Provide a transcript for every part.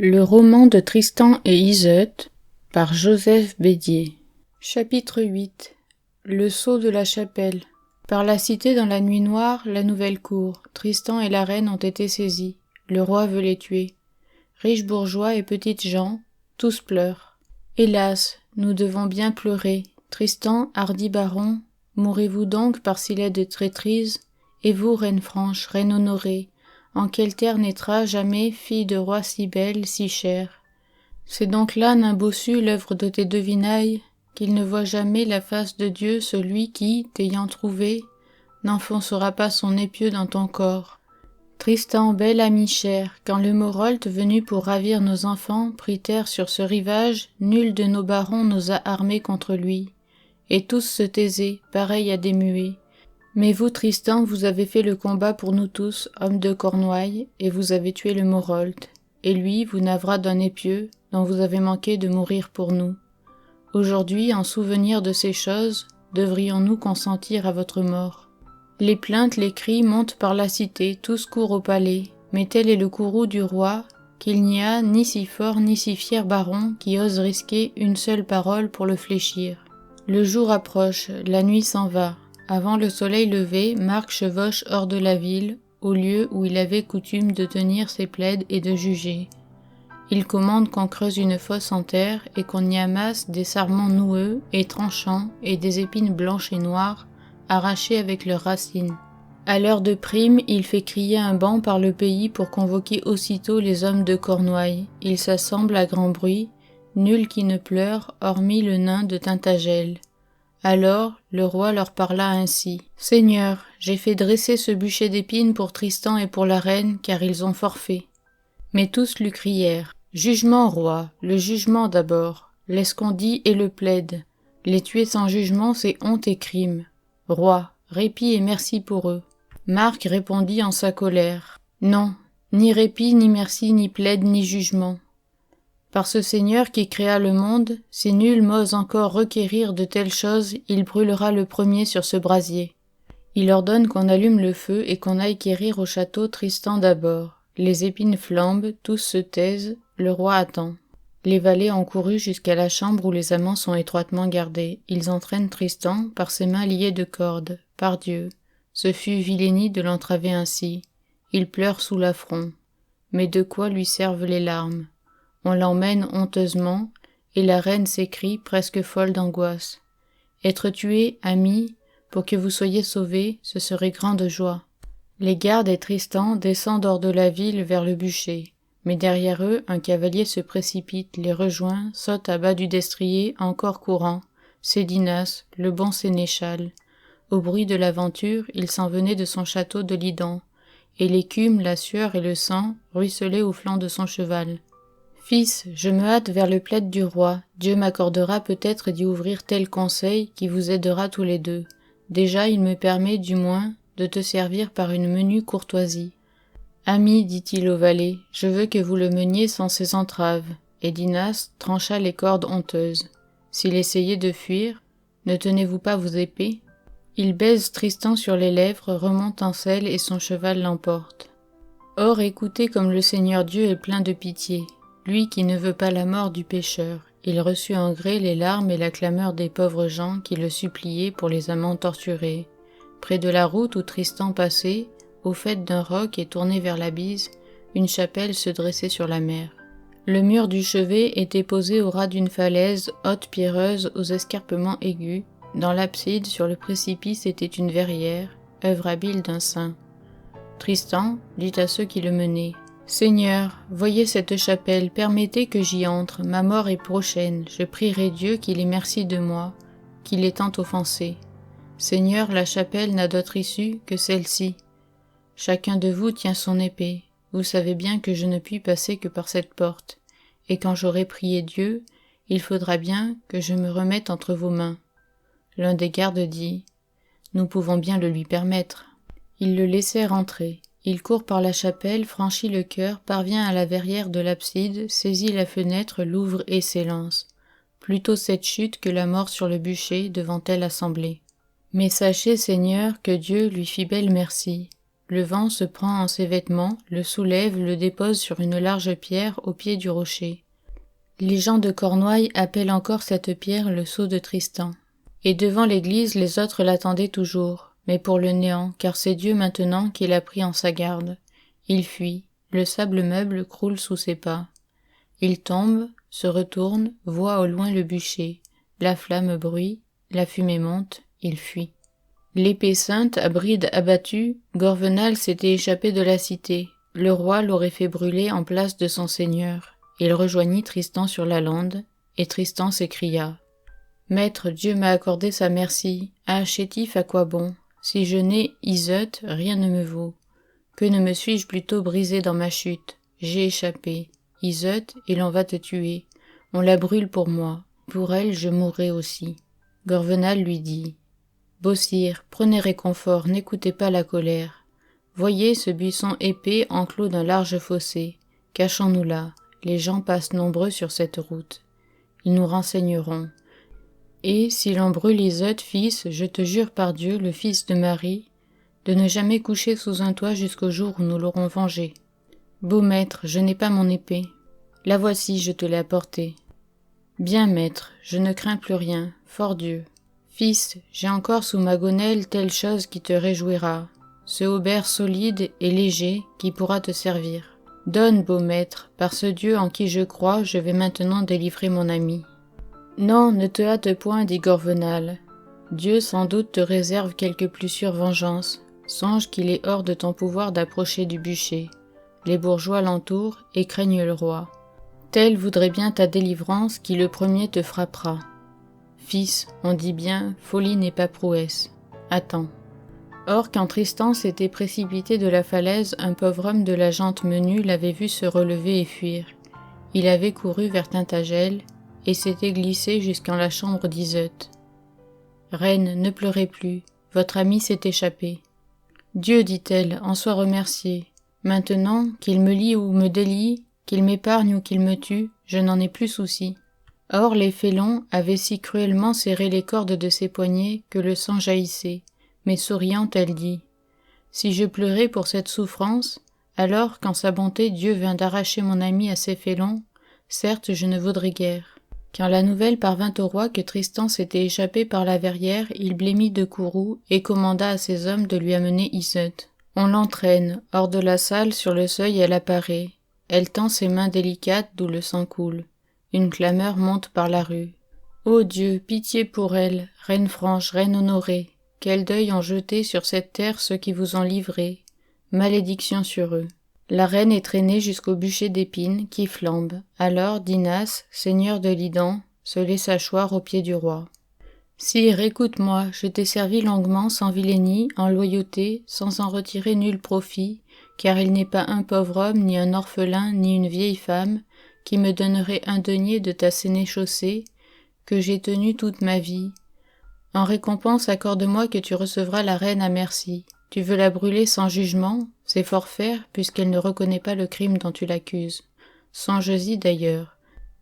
Le roman de Tristan et Iseult par Joseph Bédier. Chapitre 8. Le sceau de la chapelle. Par la cité dans la nuit noire, la nouvelle cour. Tristan et la reine ont été saisis. Le roi veut les tuer. Riches bourgeois et petites gens, tous pleurent. Hélas, nous devons bien pleurer. Tristan, hardi baron, mourrez-vous donc par si laide traîtrise? Et vous, reine franche, reine honorée, en quelle terre naîtra jamais fille de roi si belle, si chère? C'est donc là, nain bossu, l'œuvre de tes devinailles, qu'il ne voit jamais la face de Dieu, celui qui, t'ayant trouvé, n'enfoncera pas son épieu dans ton corps. Tristan, bel ami cher, quand le Morholt, venu pour ravir nos enfants, prit terre sur ce rivage, nul de nos barons n'osa armer contre lui, et tous se taisaient, pareils à des muets. Mais vous, Tristan, vous avez fait le combat pour nous tous, hommes de Cornouailles, et vous avez tué le Morholt. Et lui vous navra d'un épieu, dont vous avez manqué de mourir pour nous. Aujourd'hui, en souvenir de ces choses, devrions-nous consentir à votre mort? Les plaintes, les cris montent par la cité, tous courent au palais, mais tel est le courroux du roi, qu'il n'y a ni si fort ni si fier baron qui ose risquer une seule parole pour le fléchir. Le jour approche, la nuit s'en va. Avant le soleil levé, Marc chevauche hors de la ville, au lieu où il avait coutume de tenir ses plaides et de juger. Il commande qu'on creuse une fosse en terre et qu'on y amasse des sarments noueux et tranchants et des épines blanches et noires, arrachées avec leurs racines. À l'heure de prime, il fait crier un ban par le pays pour convoquer aussitôt les hommes de Cornouailles. Ils s'assemblent à grand bruit, nul qui ne pleure, hormis le nain de Tintagel. Alors, le roi leur parla ainsi. « Seigneur, j'ai fait dresser ce bûcher d'épines pour Tristan et pour la reine, car ils ont forfait. » Mais tous lui crièrent. « Jugement, roi, le jugement d'abord. Laisse qu'on dit et le plaide. Les tuer sans jugement, c'est honte et crime. Roi, répit et merci pour eux. » Marc répondit en sa colère. « Non, ni répit, ni merci, ni plaide, ni jugement. Par ce Seigneur qui créa le monde, si nul m'ose encore requérir de telles choses, il brûlera le premier sur ce brasier. » Il ordonne qu'on allume le feu et qu'on aille quérir au château Tristan d'abord. Les épines flambent, tous se taisent, le roi attend. Les valets ont couru jusqu'à la chambre où les amants sont étroitement gardés. Ils entraînent Tristan par ses mains liées de cordes. Par Dieu, ce fut vilainie de l'entraver ainsi. Il pleure sous l'affront. Mais de quoi lui servent les larmes? On l'emmène honteusement, et la reine s'écrie, presque folle d'angoisse. « Être tué, ami, pour que vous soyez sauvés, ce serait grande joie. » Les gardes et Tristan descendent hors de la ville vers le bûcher, mais derrière eux, un cavalier se précipite, les rejoint, saute à bas du destrier, encore courant. C'est Dinas, le bon sénéchal. Au bruit de l'aventure, il s'en venait de son château de Lidan, et l'écume, la sueur et le sang ruisselaient au flanc de son cheval. « Fils, je me hâte vers le plaid du roi. Dieu m'accordera peut-être d'y ouvrir tel conseil qui vous aidera tous les deux. Déjà, il me permet, du moins, de te servir par une menue courtoisie. »« Ami, dit-il au valet, je veux que vous le meniez sans ces entraves. » Et Dinas trancha les cordes honteuses. S'il essayait de fuir, ne tenez-vous pas vos épées? Il baise Tristan sur les lèvres, remonte en selle et son cheval l'emporte. Or, écoutez comme le Seigneur Dieu est plein de pitié. Lui qui ne veut pas la mort du pécheur, il reçut en gré les larmes et la clameur des pauvres gens qui le suppliaient pour les amants torturés. Près de la route où Tristan passait, au faîte d'un roc et tourné vers la bise, une chapelle se dressait sur la mer. Le mur du chevet était posé au ras d'une falaise, haute pierreuse aux escarpements aigus. Dans l'abside, sur le précipice, était une verrière, œuvre habile d'un saint. Tristan dit à ceux qui le menaient: « Seigneur, voyez cette chapelle, permettez que j'y entre, ma mort est prochaine, je prierai Dieu qu'il ait merci de moi, qu'il ait tant offensé. Seigneur, la chapelle n'a d'autre issue que celle-ci. Chacun de vous tient son épée, vous savez bien que je ne puis passer que par cette porte, et quand j'aurai prié Dieu, il faudra bien que je me remette entre vos mains. » L'un des gardes dit: « Nous pouvons bien le lui permettre. » Ils le laissèrent entrer. Il court par la chapelle, franchit le chœur, parvient à la verrière de l'abside, saisit la fenêtre, l'ouvre et s'élance. Plutôt cette chute que la mort sur le bûcher devant elle assemblée. Mais sachez, Seigneur, que Dieu lui fit belle merci. Le vent se prend en ses vêtements, le soulève, le dépose sur une large pierre au pied du rocher. Les gens de Cornouailles appellent encore cette pierre le sceau de Tristan. Et devant l'église, les autres l'attendaient toujours, mais pour le néant, car c'est Dieu maintenant qui l'a pris en sa garde. Il fuit, le sable meuble croule sous ses pas. Il tombe, se retourne, voit au loin le bûcher. La flamme bruit, la fumée monte, il fuit. L'épée sainte, à bride abattue, Gorvenal s'était échappé de la cité. Le roi l'aurait fait brûler en place de son seigneur. Il rejoignit Tristan sur la lande, et Tristan s'écria « Maître, Dieu m'a accordé sa merci. Ah, chétif, à quoi bon? Si je n'ai Iseut, rien ne me vaut. Que ne me suis-je plutôt brisé dans ma chute? J'ai échappé. Iseut, et l'on va te tuer. On la brûle pour moi. Pour elle, je mourrai aussi. » Gorvenal lui dit « Beau sire, prenez réconfort, n'écoutez pas la colère. Voyez ce buisson épais enclos d'un large fossé. Cachons-nous là. Les gens passent nombreux sur cette route. Ils nous renseigneront. Et, si l'on brûle Iseut, fils, je te jure par Dieu, le fils de Marie, de ne jamais coucher sous un toit jusqu'au jour où nous l'aurons vengé. Beau maître, je n'ai pas mon épée. La voici, je te l'ai apportée. Bien, maître, je ne crains plus rien, fort Dieu. Fils, j'ai encore sous ma gonelle telle chose qui te réjouira, ce haubert solide et léger qui pourra te servir. Donne, beau maître, par ce Dieu en qui je crois, je vais maintenant délivrer mon ami. » Non, ne te hâte point, dit Gorvenal. Dieu sans doute te réserve quelque plus sûre vengeance. Songe qu'il est hors de ton pouvoir d'approcher du bûcher. Les bourgeois l'entourent et craignent le roi. Tel voudrait bien ta délivrance qui le premier te frappera. Fils, on dit bien, folie n'est pas prouesse. Attends. Or, quand Tristan s'était précipité de la falaise, un pauvre homme de la gente menue l'avait vu se relever et fuir. Il avait couru vers Tintagel et s'était glissé jusqu'en la chambre d'Iseut. « Reine, ne pleurez plus, votre ami s'est échappé. »« Dieu, dit-elle, en soit remercié. Maintenant, qu'il me lie ou me délie, qu'il m'épargne ou qu'il me tue, je n'en ai plus souci. » Or, les félons avaient si cruellement serré les cordes de ses poignets que le sang jaillissait. Mais souriant, elle dit « Si je pleurais pour cette souffrance, alors qu'en sa bonté Dieu vint d'arracher mon ami à ces félons, certes je ne voudrais guère. » Quand la nouvelle parvint au roi que Tristan s'était échappé par la verrière, il blêmit de courroux et commanda à ses hommes de lui amener Iseut. On l'entraîne, hors de la salle, sur le seuil elle apparaît. Elle tend ses mains délicates d'où le sang coule. Une clameur monte par la rue. Ô Dieu, pitié pour elle, reine franche, reine honorée. Quel deuil ont jeté sur cette terre ceux qui vous ont livré. Malédiction sur eux. La reine est traînée jusqu'au bûcher d'épines qui flambe. Alors Dinas, seigneur de Lidan, se laissa choir aux pieds du roi. Sire, écoute-moi, je t'ai servi longuement, sans vilainie, en loyauté, sans en retirer nul profit, car il n'est pas un pauvre homme, ni un orphelin, ni une vieille femme, qui me donnerait un denier de ta sénéchaussée, que j'ai tenu toute ma vie. En récompense, accorde-moi que tu recevras la reine à merci. Tu veux la brûler sans jugement, c'est fort faire, puisqu'elle ne reconnaît pas le crime dont tu l'accuses. Songe-y d'ailleurs.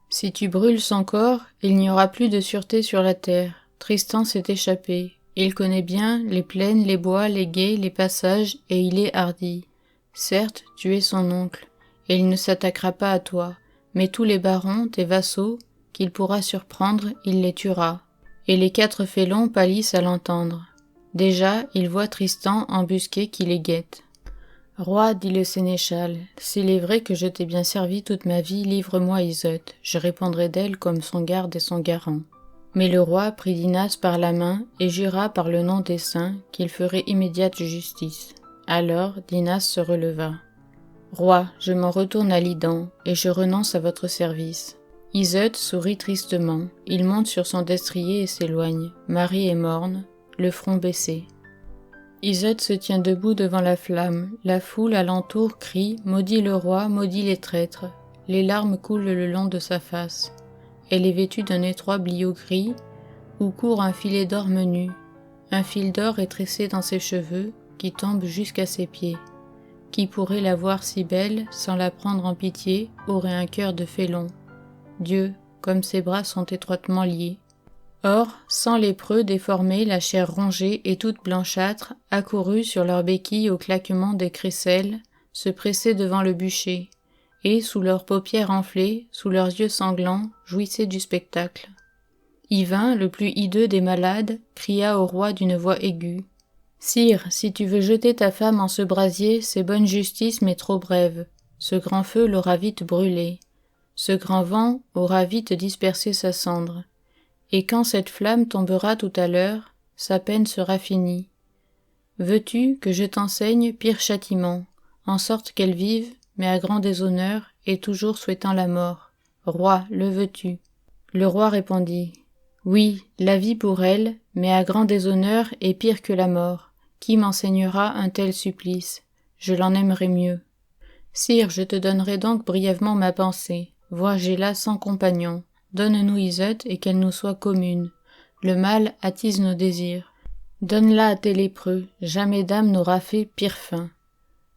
Si tu brûles son corps, il n'y aura plus de sûreté sur la terre. Tristan s'est échappé. Il connaît bien les plaines, les bois, les gués, les passages, et il est hardi. Certes, tu es son oncle, et il ne s'attaquera pas à toi, mais tous les barons, tes vassaux, qu'il pourra surprendre, il les tuera. Et les 4 félons pâlissent à l'entendre. Déjà, ils voient Tristan embusqué qui les guette. « Roi, dit le sénéchal, s'il est vrai que je t'ai bien servi toute ma vie, livre-moi Iseut, je répondrai d'elle comme son garde et son garant. » Mais le roi prit Dinas par la main et jura par le nom des saints qu'il ferait immédiate justice. Alors Dinas se releva. « Roi, je m'en retourne à Lidan, et je renonce à votre service. » Iseut sourit tristement, il monte sur son destrier et s'éloigne. Marie est morne, le front baissé. Iseut se tient debout devant la flamme, la foule alentour crie « Maudit le roi, maudit les traîtres !» Les larmes coulent le long de sa face. Elle est vêtue d'un étroit bliot gris, où court un filet d'or menu. Un fil d'or est tressé dans ses cheveux, qui tombe jusqu'à ses pieds. Qui pourrait la voir si belle, sans la prendre en pitié, aurait un cœur de félon. Dieu, comme ses bras sont étroitement liés. Or, 100 lépreux déformés, la chair rongée et toute blanchâtre, accourus sur leurs béquilles au claquement des crécelles, se pressaient devant le bûcher, et, sous leurs paupières enflées, sous leurs yeux sanglants, jouissaient du spectacle. Yvain, le plus hideux des malades, cria au roi d'une voix aiguë. « Sire, si tu veux jeter ta femme en ce brasier, c'est bonne justice mais trop brève. Ce grand feu l'aura vite brûlée. Ce grand vent aura vite dispersé sa cendre. Et quand cette flamme tombera tout à l'heure, sa peine sera finie. Veux-tu que je t'enseigne pire châtiment, en sorte qu'elle vive, mais à grand déshonneur, et toujours souhaitant la mort. Roi, le veux-tu » Le roi répondit. Oui, la vie pour elle, mais à grand déshonneur et pire que la mort. Qui m'enseignera un tel supplice? Je l'en aimerais mieux. Sire, je te donnerai donc brièvement ma pensée. Vois, j'ai là 100 compagnons. Donne-nous Iseut et qu'elle nous soit commune. Le mal attise nos désirs. Donne-la à tes lépreux, jamais dame n'aura fait pire fin.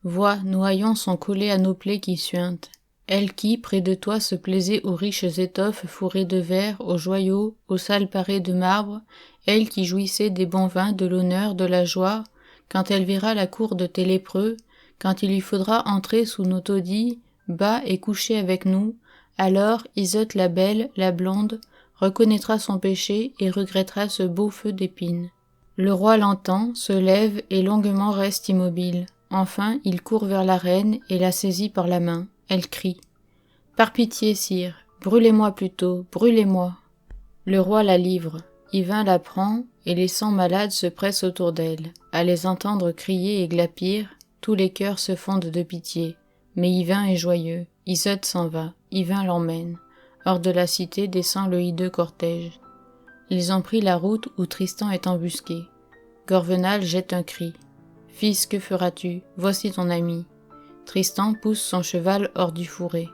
Vois, nos haillons sont collés à nos plaies qui suintent. Elle qui, près de toi, se plaisait aux riches étoffes fourrées de verre, aux joyaux, aux salles parées de marbre, elle qui jouissait des bons vins, de l'honneur, de la joie, quand elle verra la cour de tes lépreux, quand il lui faudra entrer sous nos taudis, bas et coucher avec nous, alors Iseut la belle, la blonde, reconnaîtra son péché et regrettera ce beau feu d'épines. Le roi l'entend, se lève et longuement reste immobile. Enfin, il court vers la reine et la saisit par la main. Elle crie. « Par pitié, sire, brûlez-moi plutôt, brûlez-moi » Le roi la livre. Yvain la prend, et les 100 malades se pressent autour d'elle. À les entendre crier et glapir, tous les cœurs se fondent de pitié. Mais Yvain est joyeux. Iseut s'en va. Yvain l'emmène. Hors de la cité descend le hideux cortège. Ils ont pris la route où Tristan est embusqué. Gorvenal jette un cri. « Fils, que feras-tu? Voici ton ami. » Tristan pousse son cheval hors du fourré.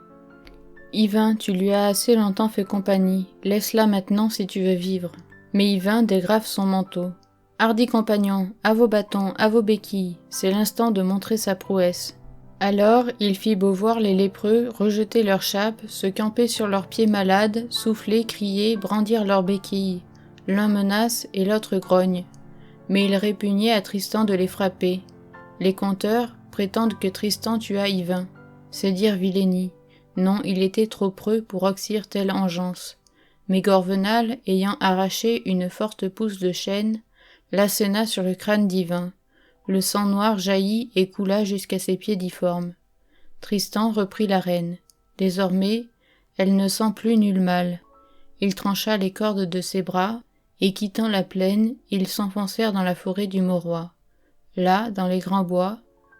« Yvain, tu lui as assez longtemps fait compagnie, laisse-la maintenant si tu veux vivre. » Mais Yvain dégrafe son manteau. « Hardi compagnon, à vos bâtons, à vos béquilles, c'est l'instant de montrer sa prouesse. » Alors il fit beau voir les lépreux rejeter leurs chapes, se camper sur leurs pieds malades, souffler, crier, brandir leurs béquilles. L'un menace et l'autre grogne. Mais il répugnait à Tristan de les frapper. Les conteurs prétendent que Tristan tua Yvain. C'est dire vilainie. Non, il était trop preux pour oxyre telle engeance. Mais Gorvenal, ayant arraché une forte pousse de chêne, l'asséna sur le crâne d'Yvain. Le sang noir jaillit et coula jusqu'à ses pieds difformes. Tristan reprit la reine. Désormais, elle ne sent plus nul mal. Il trancha les cordes de ses bras, et quittant la plaine, ils s'enfoncèrent dans la forêt du Mauroy. Là, dans les grands bois,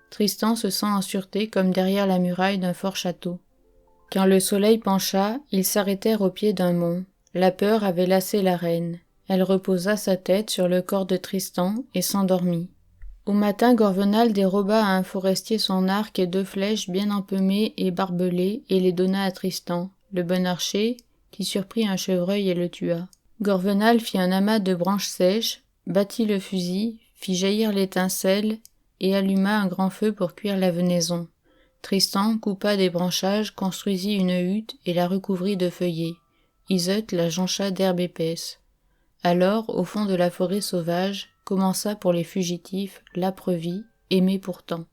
Tristan se sent en sûreté comme derrière la muraille d'un fort château. Quand le soleil pencha, ils s'arrêtèrent au pied d'un mont. La peur avait lassé la reine. Elle reposa sa tête sur le corps de Tristan et s'endormit. Au matin, Gorvenal déroba à un forestier son arc et 2 flèches bien empumées et barbelées et les donna à Tristan, le bon archer, qui surprit un chevreuil et le tua. Gorvenal fit un amas de branches sèches, battit le fusil, fit jaillir l'étincelle et alluma un grand feu pour cuire la venaison. Tristan coupa des branchages, construisit une hutte et la recouvrit de feuillets. Iseut la joncha d'herbe épaisse. Alors, au fond de la forêt sauvage, commença pour les fugitifs l'âpre vie, aimée pourtant.